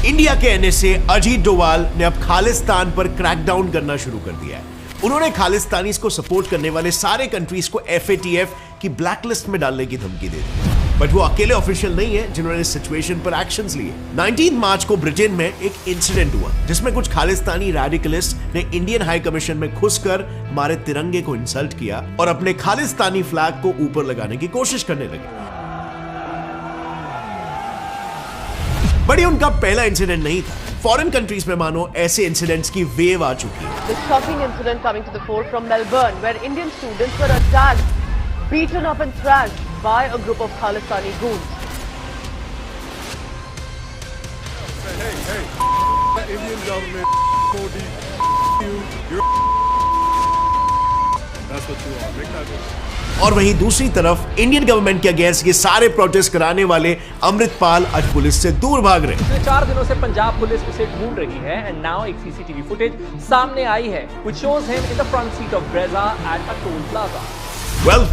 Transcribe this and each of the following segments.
India के NSA Ajit Doval ने अब खालिस्तान पर क्रैकडाउन करना शुरू कर दिया है। उन्होंने खालिस्तानीज को सपोर्ट करने वाले सारे कंट्रीज को FATF की ब्लैकलिस्ट में डालने की धमकी दे दी। बट वो अकेले ऑफिशियल नहीं है जिन्होंने इस सिचुएशन पर एक्शंस लिए। 19 मार्च को ब्रिटेन में एक इंसिडेंट हुआ जिसमें कुछ खालिस्तानी रेडिकलिस्ट ने इंडियन हाई कमीशन में घुसकर हमारे तिरंगे को इंसल्ट किया और अपने खालिस्तानी फ्लैग को ऊपर लगाने की कोशिश करने लगे। बट ये उनका पहला इंसिडेंट नहीं था। फॉरेन कंट्रीज में मानो ऐसे इंसिडेंट्स की वेव आ चुकी है। The shocking incident coming to the fore from Melbourne, where Indian students were attacked, beaten up and thrashed by a group of Khalistani goons. Hey, the Indian government, Modi, you're that's what you are. Make that go. और वहीं दूसरी तरफ Indian government के against ये सारे protest कराने वाले अमृतपाल आज पुलिस से दूर भाग रहे हैं। पिछले 4 दिनों से पंजाब पुलिस उसे ढूंढ रही है एंड नाउ एक सीसीटीवी फुटेज सामने आई है which shows him in the front seat of Brezza at a toll plaza.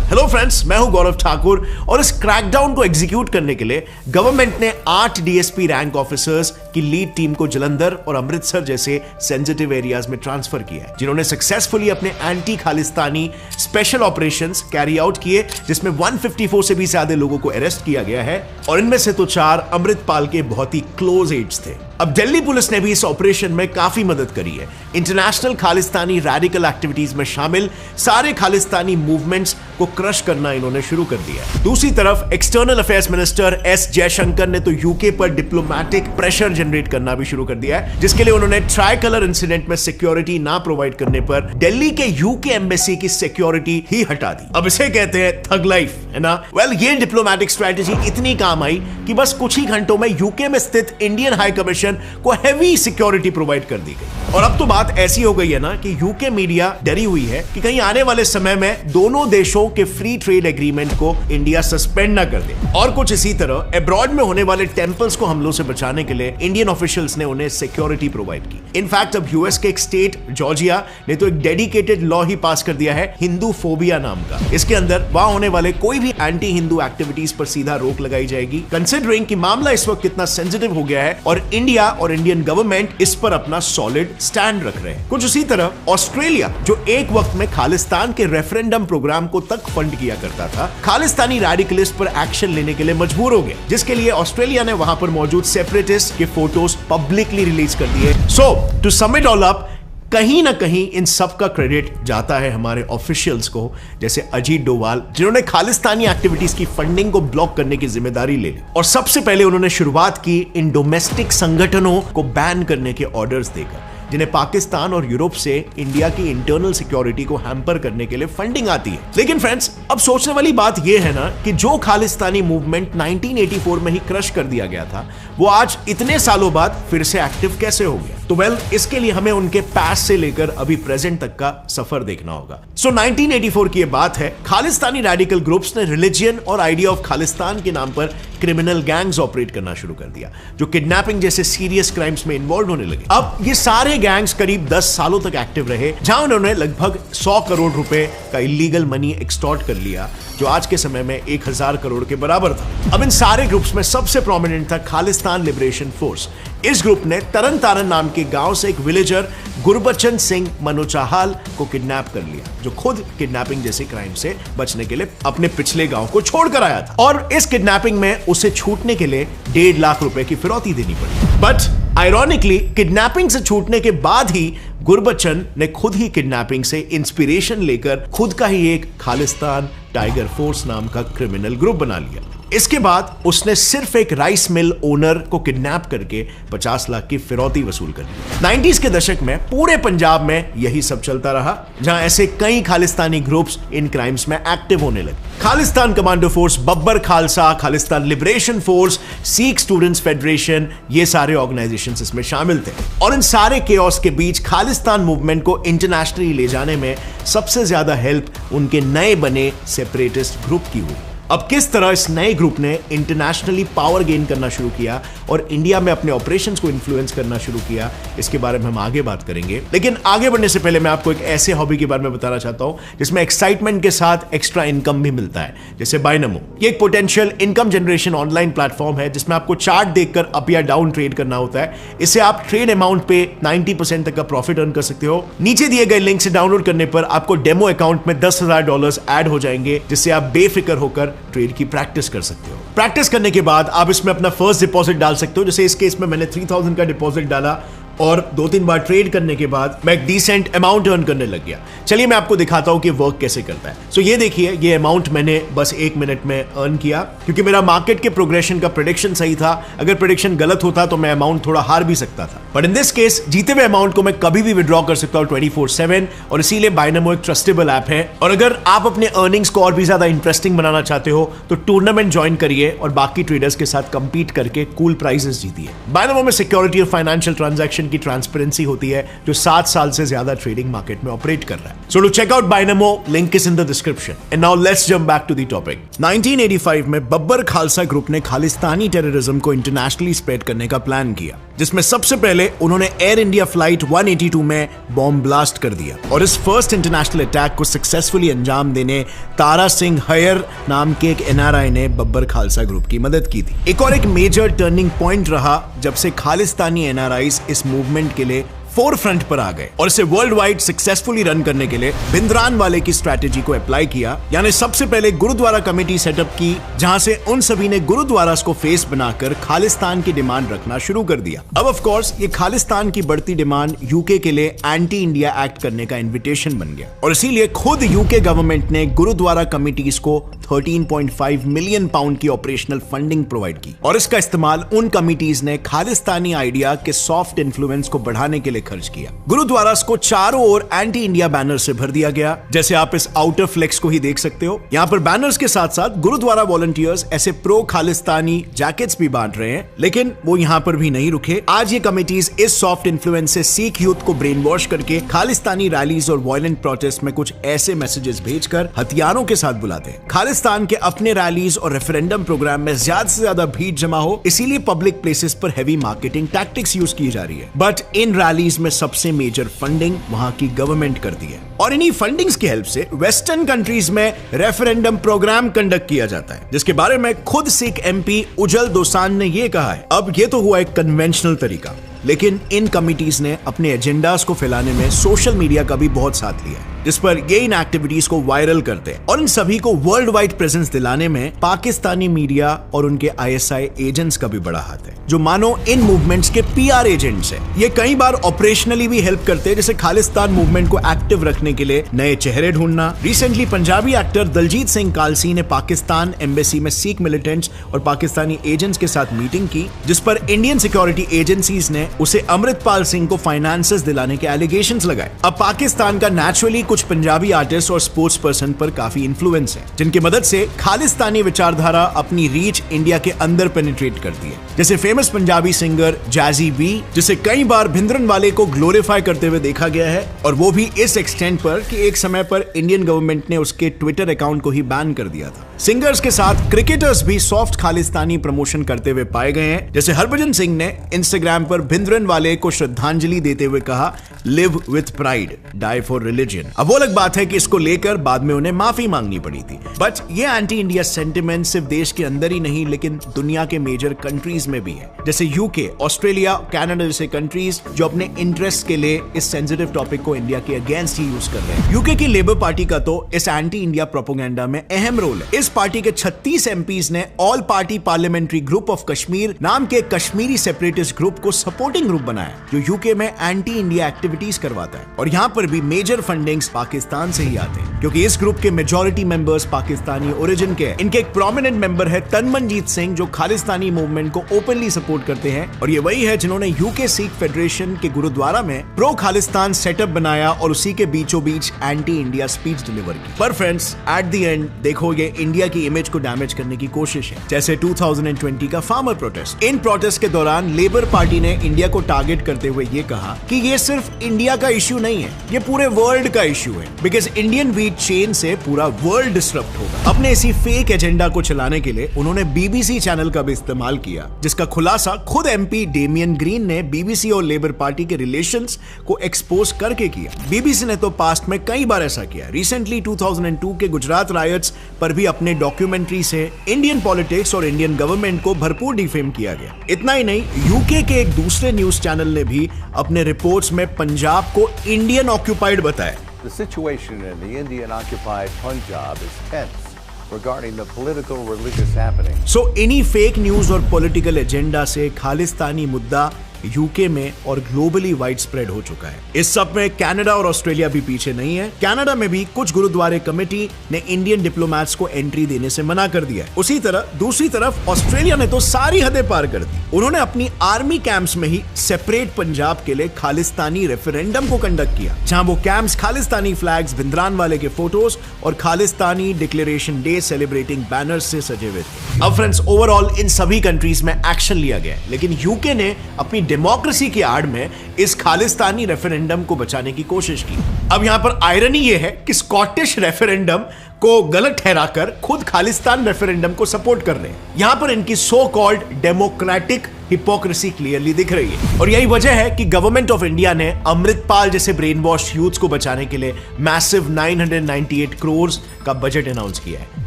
Hello friends, मैं हूं गौरव ठाकुर और इस क्रैकडाउन को एग्जीक्यूट करने के लिए गवर्नमेंट ने 8 डीएसपी रैंक ऑफिसर्स की लीड टीम को जलंधर और अमृतसर जैसे सेंसिटिव एरियाज में ट्रांसफर किया है, जिन्होंने सक्सेसफुली अपने anti Khalistani special operations carry out किए, जिसमें 154 से भी ज्यादा लोगों को अरेस्ट किया गया है और इनमें से तो 4 अमृतपाल के बहुत ही क्लोज एड्स थे। अब दिल्ली पुलिस ने भी इस ऑपरेशन में काफी मदद करी है। इंटरनेशनल खालिस्तानी रेडिकल एक्टिविटीज में शामिल सारे खालिस्तानी मूवमेंट्स को क्रश करना इन्होंने शुरू कर दिया है। दूसरी तरफ external affairs minister S Jaishankar ने तो यूके पर डिप्लोमेटिक प्रेशर जनरेट करना भी शुरू कर दिया है, जिसके लिए उन्होंने ट्राई कलर इंसिडेंट में सिक्योरिटी ना प्रोवाइड करने पर दिल्ली के यूके एम्बेसी की सिक्योरिटी ही हटा दी। अब इसे कहते हैं थग लाइफ, है ना? ये डिप्लोमेटिक स्ट्रेटेजी इतनी काम आई कि बस कुछ ही घंटों में यूके में स्थित इंडियन हाई कमीशन को हैवी सिक्योरिटी प्रोवाइड कर दी गई। और अब तो बात ऐसी हो गई है ना कि यूके मीडिया डरी हुई है कि कहीं आने वाले समय में दोनों देशों के फ्री ट्रेड एग्रीमेंट को इंडिया सस्पेंड ना कर दे। और कुछ इसी तरह अब्रॉड में होने वाले टेंपल्स को हमलों से बचाने के लिए इंडियन ऑफिशियल्स ने उन्हें सिक्योरिटी प्रोवाइड की। इनफैक्ट अब यूएस के एक स्टेट जॉर्जिया ने तो एक डेडिकेटेड लॉ ही पास कर दिया है हिंदू फोबिया नाम का। इसके अंदर वहां होने वाले कोई भी एंटी हिंदू एक्टिविटीज पर सीधा रोक लगाई जाएगी, कंसिडरिंग कि मामला इस वक्त कितना सेंसिटिव हो गया है और इंडिया और इंडियन गवर्नमेंट इस पर अपना सॉलिड स्टैंड रख रहे हैं। कुछ उसी तरह ऑस्ट्रेलिया, जो एक वक्त में खालिस्तान के रेफरेंडम प्रोग्राम को तक फंड किया करता था, खालिस्तानी रेडिकलिस्ट पर एक्शन लेने के लिए मजबूर हो गया, जिसके लिए ऑस्ट्रेलिया ने वहां पर मौजूद सेपरेटिस्ट के फोटोज पब्लिकली रिलीज कर दिए। So to sum it all up, कहीं ना कहीं इन सब का क्रेडिट जाता है हमारे ऑफिशियल्स को, जैसे अजीत डोवाल, जिन्होंने खालिस्तानी एक्टिविटीज की फंडिंग को ब्लॉक करने की जिम्मेदारी ले ली और सबसे पहले उन्होंने शुरुआत की इन डोमेस्टिक संगठनों को बैन करने के ऑर्डर्स देकर, जिन्हें पाकिस्तान और यूरोप से इंडिया की इंटरनल सिक्योरिटी को हैम्पर करने के लिए फंडिंग आती है। लेकिन फ्रेंड्स, अब सोचने वाली बात यह है ना कि जो खालिस्तानी मूवमेंट 1984 में ही क्रश कर दिया गया था, वो आज इतने सालों बाद फिर से एक्टिव कैसे हो गया? तो इसके लिए हमें उनके पास्ट से लेकर अभी प्रेजेंट तक का सफर देखना होगा। 1984 की ये बात है। खालिस्तानी रेडिकल ग्रुप्स ने रिलीजियन और आइडिया ऑफ खालिस्तान के नाम पर क्रिमिनल गैंग्स ऑपरेट करना शुरू कर दिया, जो किडनैपिंग जैसे सीरियस क्राइम्स में इन्वॉल्व होने लगे। अब ये सारे गैंग्स करीब 10 सालों तक एक्टिव रहे, जहां उन्होंने लगभग 100 करोड़ रुपए का इलीगल मनी एक्सटॉर्ट कर लिया, जो आज के समय में 1000 करोड़ के बराबर था। अब इन सारे ग्रुप्स में सबसे प्रोमिनेंट था खालिस्तान लिबरेशन फोर्स। इस ग्रुप ने तरन तारन नाम के गांव से एक विलेजर गुरबचन सिंह मनोचाहाल को किडनैप कर लिया, जो खुद किडनैपिंग जैसे क्राइम से बचने के लिए अपने पिछले गांव को छोड़कर आया था। और इस किडनैपिंग में उसे छूटने के लिए 1.5 लाख रुपए की फिरौती देनी पड़ी। बट आयरॉनिकली, किडनैपिंग से छूटने के बाद ही गुरबचन ने खुद ही किडनैपिंग से इंस्पिरेशन लेकर खुद का ही एक खालिस्तान टाइगर फोर्स नाम का क्रिमिनल ग्रुप बना लिया। इसके बाद उसने सिर्फ एक राइस मिल ओनर को किडनैप करके 50 लाख की फिरौती वसूल कर ली। 90s के दशक में पूरे पंजाब में यही सब चलता रहा, जहां ऐसे कई खालिस्तानी ग्रुप्स इन क्राइम्स में एक्टिव होने लगे। Khalistan commando force, Babbar Khalsa, Khalistan liberation force, Sikh students federation, ये सारे ऑर्गेनाइजेशंस इसमें शामिल थे। और इन सारे केओस के बीच खालिस्तान मूवमेंट को इंटरनेशनली ले जाने में सबसे ज्यादा हेल्प उनके नए बने सेपरेटिस्ट ग्रुप की हुई। अब किस तरह इस नए ग्रुप ने इंटरनेशनली पावर गेन करना शुरू किया और इंडिया में अपने ऑपरेशंस को इन्फ्लुएंस करना शुरू किया, इसके बारे में हम आगे बात करेंगे। लेकिन आगे बढ़ने से पहले मैं आपको एक ऐसे हॉबी के बारे में बताना चाहता हूं जिसमें एक्साइटमेंट के साथ एक्स्ट्रा इनकम भी मिलता है, जैसे बाइनमो। ये एक potential income generation online platform है जिसमें आपको चार्ट देखकर अप या डाउन ट्रेड करना होता है। इससे आप ट्रेड अमाउंट पे 90% तक का प्रॉफिट अर्न कर सकते हो। नीचे दिए गए लिंक से डाउनलोड करने पर आपको डेमो अकाउंट में $10,000 ऐड हो जाएंगे, जिससे आप बेफिक्र होकर ट्रेड की प्रैक्टिस कर सकते हो। प्रैक्टिस करने के बाद आप इसमें अपना फर्स्ट डिपॉजिट डाल सकते हो। जैसे इस केस में मैंने 3000 का डिपॉजिट डाला और 2-3 बार ट्रेड करने के बाद मैं एक डिसेंट अमाउंट अर्न करने लग गया। चलिए मैं आपको दिखाता हूं कि वर्क कैसे करता है। सो ये देखिए, ये अमाउंट मैंने बस 1 मिनट में अर्न किया, क्योंकि मेरा मार्केट के प्रोग्रेशन का प्रेडिक्शन सही था। अगर प्रेडिक्शन गलत होता तो मैं अमाउंट थोड़ा हार भी सकता था, बट इन दिस केस जीते हुए अमाउंट को मैं कभी भी विड्रॉ कर सकता हूं 24/7, और इसीलिए बाइनमो एक ट्रस्टेबल ऐप है। और अगर आप अपने अर्निंग्स को और भी ज्यादा इंटरेस्टिंग बनाना चाहते हो तो टूर्नामेंट ज्वाइन करिए और बाकी ट्रेडर्स के साथ कंपीट करके कूल प्राइजेस जीतिए। बाइनमो में सिक्योरिटी और फाइनेंशियल ट्रांजैक्शन की ट्रांसपेरेंसी होती है, जो 7 साल से ज्यादा ट्रेडिंग मार्केट में ऑपरेट कर रहा है। So to check out Binomo, link is in the description. And now let's jump back to the topic. 1985 में बब्बर खालसा ग्रुप ने खालिस्तानी टेररिज्म को इंटरनेशनली स्प्रेड करने का प्लान किया, जिसमें सबसे पहले उन्होंने एयर इंडिया फ्लाइट 182 में बॉम्ब ब्लास्ट कर दिया और इस फर्स्ट इंटरनेशनल अटैक को सक्सेसफुली अंजाम देने तारा सिंह हयर नाम के एक एनआरआई ने बब्बर खालसा ग्रुप की मदद की थी। एक और एक मेजर टर्निंग पॉइंट रहा जब से खालिस्तानी एनआरआईज इस मूवमेंट के लिए फोर फ्रंट पर आ गए और इसे वर्ल्ड वाइड सक्सेसफुली रन करने के लिए भिंद्रानवाले की स्ट्रैटेजी को अप्लाई किया। यानी सबसे पहले गुरुद्वारा कमेटी सेटअप की, जहां से उन सभी ने गुरुद्वारा को फेस बनाकर खालिस्तान की डिमांड रखना शुरू कर दिया। अब ऑफ कोर्स ये खालिस्तान की बढ़ती डिमांड यूके के लिए एंटी इंडिया एक्ट करने का इन्विटेशन बन गया और इसीलिए खुद यूके गवर्नमेंट ने गुरुद्वारा कमिटीज को 13.5 मिलियन पाउंड की ऑपरेशनल फंडिंग प्रोवाइड की और इसका इस्तेमाल उन कमिटीज ने खालिस्तानी आइडिया के सॉफ्ट इन्फ्लुएंस को बढ़ाने के लिए खर्च किया। गुरुद्वारा को चारों ओर एंटी इंडिया बैनर से भर दिया गया, जैसे आप इस आउटर फ्लेक्स को ही देख सकते हो। यहाँ पर बैनर्स के साथ साथ गुरुद्वारा वॉलंटियर्स ऐसे प्रो खालिस्तानी जैकेट्स भी बांट रहे हैं, लेकिन वो यहाँ पर भी नहीं रुके। आज ये कमिटीज इस सॉफ्ट इन्फ्लुएंस से सिख यूथ को ब्रेन वॉश करके खालिस्तानी रैलीज और वायलेंट प्रोटेस्ट में कुछ ऐसे मैसेजेस भेजकर हथियारों के साथ बुलाते हैं। खालिस्तान के अपने रैलीज और रेफरेंडम प्रोग्राम में ज्यादा से ज्यादा भीड़ जमा हो, इसीलिए पब्लिक प्लेसेस पर हैवी मार्केटिंग टैक्टिक्स यूज की जा रही है। बट इन रैलीज में सबसे मेजर फंडिंग वहां की गवर्नमेंट करती है और इन्हीं फंडिंग्स की हेल्प से वेस्टर्न कंट्रीज में रेफरेंडम प्रोग्राम कंडक्ट किया जाता है, जिसके बारे में खुद सिख एमपी उजल दोसांझ ने यह कहा है। अब ये तो हुआ एक कन्वेंशनल तरीका, लेकिन इन कमिटीज ने अपने एजेंडास को फैलाने में सोशल मीडिया का भी बहुत साथ लिया, जिस पर ये इन एक्टिविटीज को वायरल करते हैं और इन सभी को वर्ल्ड वाइड प्रेजेंस दिलाने में पाकिस्तानी मीडिया और उनके आईएसआई एजेंट्स का भी बड़ा हाथ है, जो मानो इन मूवमेंट्स के पीआर एजेंट्स हैं। ये कई बार ऑपरेशनली भी हेल्प करते हैं, जैसे खालिस्तान मूवमेंट को एक्टिव रखने के लिए नए चेहरे ढूंढना। रिसेंटली पंजाबी एक्टर दलजीत सिंह कालसी ने पाकिस्तान एम्बेसी में सिख मिलिटेंट्स और पाकिस्तानी एजेंट्स के साथ मीटिंग की, जिस पर इंडियन सिक्योरिटी एजेंसीज ने उसे अमृतपाल सिंह को फाइनेंसेस दिलाने के एलिगेशंस लगाए। अब पाकिस्तान का नेचुरली कुछ पंजाबी आर्टिस्ट और स्पोर्ट्स पर्सन पर काफी इन्फ्लुएंस है, जिनकी मदद से खालिस्तानी विचारधारा अपनी रीच इंडिया के अंदर पेनिट्रेट करती है। जैसे फेमस पंजाबी सिंगर जैजी बी, जिसे कई बार भिंद्रनवाले को ग्लोरीफाई करते हुए देखा गया है, और वो भी इस एक्सटेंट पर कि एक समय पर इंडियन गवर्नमेंट ने उसके ट्विटर अकाउंट को ही बैन कर दिया था। सिंगर्स के साथ क्रिकेटर्स भी सॉफ्ट खालिस्तानी प्रमोशन करते हुए पाए गए हैं, जैसे हरभजन सिंह ने इंस्टाग्राम पर भिंद्रनवाले को श्रद्धांजलि देते हुए कहा, live with pride, die for religion. अब वो अलग बात है कि इसको लेकर बाद में उन्हें माफी मांगनी पड़ी थी, बट ये एंटी इंडिया सेंटिमेंट सिर्फ देश के अंदर ही नहीं, लेकिन दुनिया के मेजर कंट्रीज में भी है, जैसे यूके, ऑस्ट्रेलिया, कनाडा जैसे कंट्रीज जो अपने इंटरेस्ट के लिए इस सेंसिटिव टॉपिक को इंडिया के अगेंस्ट ही यूज कर रहे हैं। यूके की लेबर पार्टी का तो इस एंटी इंडिया प्रोपेगेंडा में अहम रोल है। इस पार्टी के 36 एमपीज ने all party parliamentary group of Kashmir नाम के कश्मीरी सेपरेटिस्ट ग्रुप को सपोर्टिंग ग्रुप बनाया, जो यूके में एंटी इंडिया एक्टिविटीज करवाता है। और यहाँ पर भी मेजर फंडिंग्स पाकिस्तान से ही आते हैं, क्योंकि इस ग्रुप के मेजॉरिटी मेंबर्स पाकिस्तानी ओरिजिन के हैं। इनके एक प्रोमिनेंट मेंबर है तनमनजीत सिंह, जो खालिस्तानी मूवमेंट को ओपनली सपोर्ट करते हैं, और ये वही है जिन्होंने यूके सिख फेडरेशन के गुरुद्वारा में प्रो खालिस्तान सेटअप बनाया और उसी के बीचों बीच एंटी इंडिया स्पीच डिलीवर की। पर फ्रेंड्स, एट द एंड देखो, ये इंडिया की इमेज को डैमेज करने की कोशिश है, जैसे 2020 का फार्मर प्रोटेस्ट। इन प्रोटेस्ट के दौरान लेबर पार्टी ने इंडिया को टारगेट करते हुए ये कहा कि ये सिर्फ इंडिया का इश्यू नहीं है, ये पूरे वर्ल्ड का इश्यू इश्यू है, बिकॉज इंडियन वीट चेन से पूरा वर्ल्ड डिस्टर्ब होगा। अपने इसी फेक एजेंडा को चलाने के लिए उन्होंने बीबीसी चैनल का भी इस्तेमाल किया, जिसका खुलासा खुद एमपी डेमियन ग्रीन ने बीबीसी और लेबर पार्टी के रिलेशंस को एक्सपोज करके किया। बीबीसी ने तो पास्ट में कई बार ऐसा किया। रिसेंटली 2002 के गुजरात रायट्स पर भी अपने डॉक्यूमेंट्री से इंडियन पॉलिटिक्स और इंडियन गवर्नमेंट को भरपूर डिफेम किया गया। इतना ही नहीं, यूके के एक दूसरे न्यूज चैनल ने भी अपने रिपोर्ट्स में पंजाब को इंडियन ऑक्यूपाइड बताया। The situation in the Indian occupied Punjab is tense regarding the political religious happening. सो इन्हीं फेक न्यूज और पॉलिटिकल एजेंडा से खालिस्तानी मुद्दा यूके में और ग्लोबली वाइड स्प्रेड हो चुका है। इस सब में कनाडा और ऑस्ट्रेलिया भी पीछे नहीं है। कनाडा में भी कुछ गुरुद्वारे कमेटी ने इंडियन डिप्लोमैट्स को एंट्री देने से मना कर दिया है। उसी तरह दूसरी तरफ ऑस्ट्रेलिया ने तो सारी हदें पार कर दी। उन्होंने अपनी आर्मी कैंप्स में ही सेपरेट पंजाब के लिए खालिस्तानी रेफरेंडम को कंडक्ट किया, जहां वो कैंप्स खालिस्तानी फ्लैग्स, भिंद्रान के फोटोज और Khalistani declaration day celebrating banners से सजे हुए थे। अब फ्रेंड्स, ओवरऑल इन सभी कंट्रीज में एक्शन लिया गया है, लेकिन यूके ने अपनी डेमोक्रेसी की आड़ में इस खालिस्तानी रेफरेंडम को बचाने की कोशिश की। अब यहां पर आयरनी यह है कि स्कॉटिश रेफरेंडम को गलत ठहराकर खुद खालिस्तान रेफरेंडम को सपोर्ट कर रहे हैं। यहां पर इनकी so called democratic hypocrisy clearly दिख रही है, और यही वजह है कि गवर्नमेंट ऑफ इंडिया ने अमृतपाल जैसे ब्रेन वॉश यूथ्स को बचाने के लिए मैसिव 998 करोड़ का बजट अनाउंस किया है।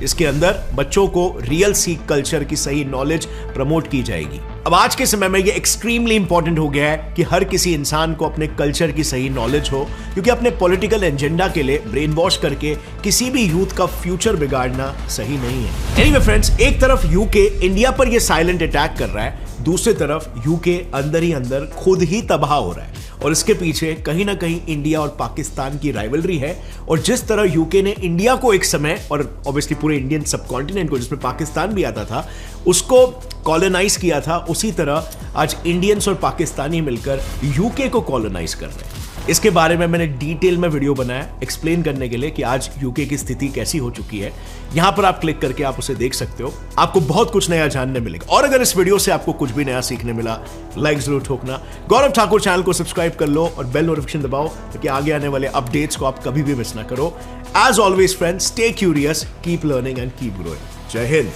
इसके अंदर बच्चों को रियल सिख कल्चर की सही नॉलेज प्रमोट की जाएगी। अब आज के समय में ये एक्सट्रीमली इंपॉर्टेंट हो गया है कि हर किसी इंसान को अपने कल्चर की सही नॉलेज हो, क्योंकि अपने पॉलिटिकल एजेंडा के लिए ब्रेन वॉश करके किसी भी यूथ का फ्यूचर बिगाड़ना सही नहीं है। एनीवे फ्रेंड्स, एक तरफ यूके इंडिया पर ये साइलेंट अटैक कर रहा है, दूसरी तरफ यूके अंदर ही अंदर खुद ही तबाह हो रहा है, और इसके पीछे कहीं ना कहीं इंडिया और पाकिस्तान की राइवलरी है। और जिस तरह यूके ने इंडिया को एक समय, और ऑब्वियसली पूरे इंडियन सबकॉन्टिनेंट को, जिसमें पाकिस्तान भी आता था, उसको कॉलोनाइज किया था, उसी तरह आज इंडियंस और पाकिस्तानी मिलकर यूके को कॉलोनाइज कर रहे हैं। इसके बारे में मैंने डिटेल में वीडियो बनाया एक्सप्लेन करने के लिए कि आज यूके की स्थिति कैसी हो चुकी है। यहां पर आप क्लिक करके आप उसे देख सकते हो, आपको बहुत कुछ नया जानने मिलेगा। और अगर इस वीडियो से आपको कुछ भी नया सीखने मिला, लाइक जरूर ठोकना। गौरव ठाकुर चैनल को सब्सक्राइब कर लो और बेल नोटिफिकेशन दबाओ, ताकि आगे आने वाले अपडेट्स को आप कभी भी मिस ना करो। As always friends, stay curious, keep learning and keep growing. जय हिंद।